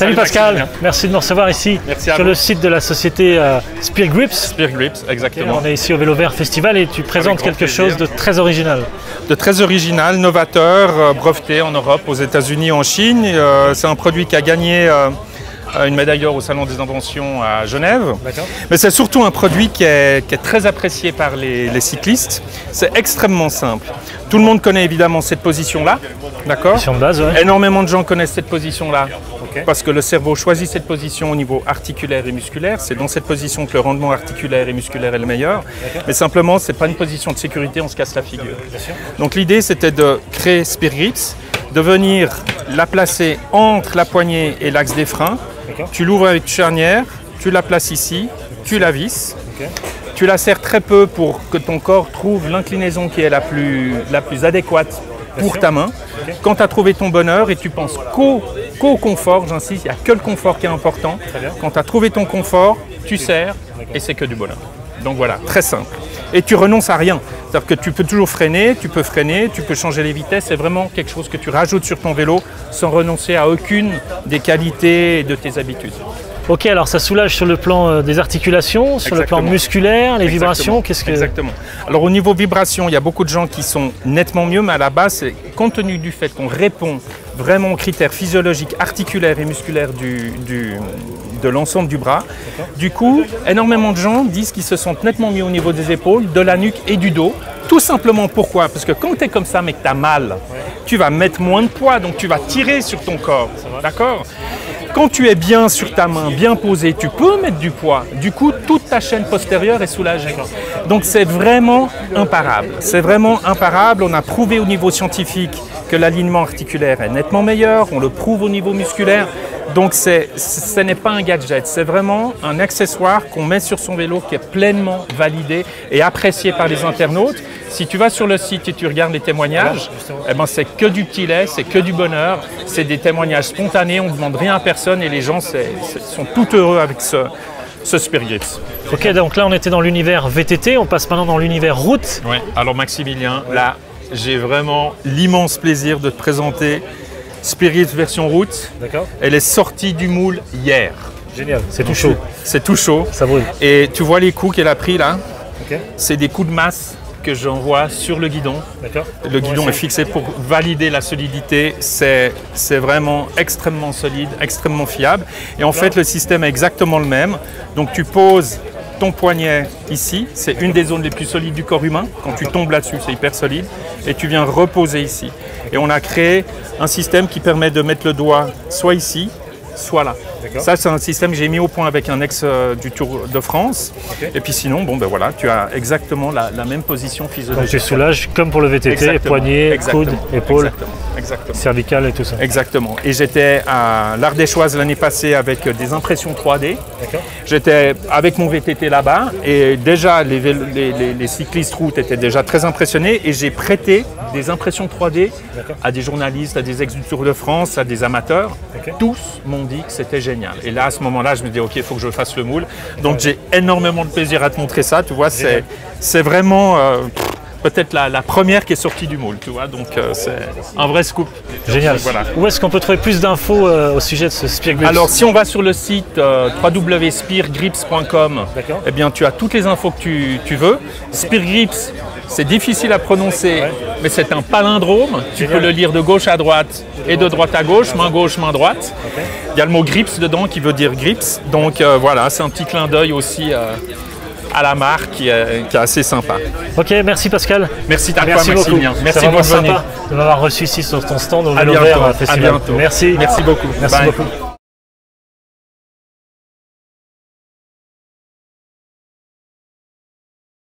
Salut Pascal, merci de nous recevoir ici sur le site de la société Spear Grips. Spear Grips, exactement. On est ici au Vélo Vert Festival et tu présentes quelque chose de très original. De très original, novateur, breveté en Europe, aux États-Unis, en Chine. C'est un produit qui a gagné une médaille d'or au Salon des Inventions à Genève. Mais c'est surtout un produit qui est très apprécié par les cyclistes. C'est extrêmement simple. Tout le monde connaît évidemment cette position-là, d'accord ? Position de base, ouais. Énormément de gens connaissent cette position-là, parce que le cerveau choisit cette position au niveau articulaire et musculaire. C'est dans cette position que le rendement articulaire et musculaire est le meilleur. Mais simplement, ce n'est pas une position de sécurité, on se casse la figure. Donc l'idée, c'était de créer Spear Grips, de venir la placer entre la poignée et l'axe des freins. Tu l'ouvres avec une charnière, tu la places ici, tu la visses. Tu la serres très peu pour que ton corps trouve l'inclinaison qui est la plus adéquate pour ta main. Quand tu as trouvé ton bonheur et tu penses qu'au confort, j'insiste, il n'y a que le confort qui est important. Quand tu as trouvé ton confort, tu serres et c'est que du bonheur. Donc voilà, très simple. Et tu renonces à rien. C'est-à-dire que tu peux toujours freiner, tu peux changer les vitesses. C'est vraiment quelque chose que tu rajoutes sur ton vélo sans renoncer à aucune des qualités de tes habitudes. Ok, alors ça soulage sur le plan des articulations, sur le plan musculaire, les vibrations, qu'est-ce que... Exactement. Alors au niveau vibration, il y a beaucoup de gens qui sont nettement mieux, mais à la base, compte tenu du fait qu'on répond vraiment aux critères physiologiques, articulaires et musculaires de l'ensemble du bras, du coup, énormément de gens disent qu'ils se sentent nettement mieux au niveau des épaules, de la nuque et du dos. Tout simplement pourquoi? Parce que quand tu es comme ça mais que tu as mal, tu vas mettre moins de poids, donc tu vas tirer sur ton corps, d'accord? Quand tu es bien sur ta main, bien posé, tu peux mettre du poids. Du coup, toute ta chaîne postérieure est soulagée. Donc c'est vraiment imparable. C'est vraiment imparable. On a prouvé au niveau scientifique que l'alignement articulaire est nettement meilleur. On le prouve au niveau musculaire. Donc ce n'est pas un gadget, c'est vraiment un accessoire qu'on met sur son vélo qui est pleinement validé et apprécié par les internautes. Si tu vas sur le site et tu regardes les témoignages, eh ben c'est que du petit lait, c'est que du bonheur, c'est des témoignages spontanés, on ne demande rien à personne et les gens sont tout heureux avec ce Spear Grips. Ok, donc là on était dans l'univers VTT, on passe maintenant dans l'univers route. Oui, alors Maximilien, là j'ai vraiment l'immense plaisir de te présenter Spear Grips version route. Elle est sortie du moule hier. Génial, c'est tout chaud. C'est tout chaud. Ça brûle. Et tu vois les coups qu'elle a pris là, c'est des coups de masse que j'envoie sur le guidon. Le guidon est fixé pour valider la solidité. C'est vraiment extrêmement solide, extrêmement fiable. Et en fait, le système est exactement le même. Donc tu poses ton poignet ici, c'est une des zones les plus solides du corps humain. Quand tu tombes là-dessus, c'est hyper solide. Et tu viens reposer ici. Et on a créé un système qui permet de mettre le doigt soit ici, soit là. Ça, c'est un système que j'ai mis au point avec un ex du Tour de France. Et puis sinon, bon, ben voilà, tu as exactement la même position physiologique. Donc tu soulages comme pour le VTT, poignet, coude, épaule, cervicale et tout ça. Exactement. Et j'étais à l'Ardéchoise l'année passée avec des impressions 3D. J'étais avec mon VTT là-bas et déjà les cyclistes route étaient déjà très impressionnés et j'ai prêté des impressions 3D à des journalistes, à des ex du Tour de France, à des amateurs. Tous m'ont dit que c'était génial. Et là, à ce moment-là, je me dis, ok, il faut que je fasse le moule. Donc, j'ai énormément de plaisir à te montrer ça. Tu vois, c'est vraiment peut-être la première qui est sortie du moule. Tu vois, donc c'est un vrai scoop. Génial. Voilà. Où est-ce qu'on peut trouver plus d'infos au sujet de ce Spear Grips? Alors, si on va sur le site www.speargrips.com, eh bien, tu as toutes les infos que tu veux. Spear Grips, c'est difficile à prononcer, mais c'est un palindrome. Tu peux le lire de gauche à droite et de droite à gauche, main gauche, main droite. Il y a le mot grips dedans qui veut dire grips. Donc voilà, c'est un petit clin d'œil aussi à la marque qui est assez sympa. Ok, merci Pascal. Merci à toi Maximilien. Merci beaucoup de m'avoir reçu ici sur ton stand au Vélo Vert Festival. À bientôt. Merci. Merci beaucoup. Merci beaucoup.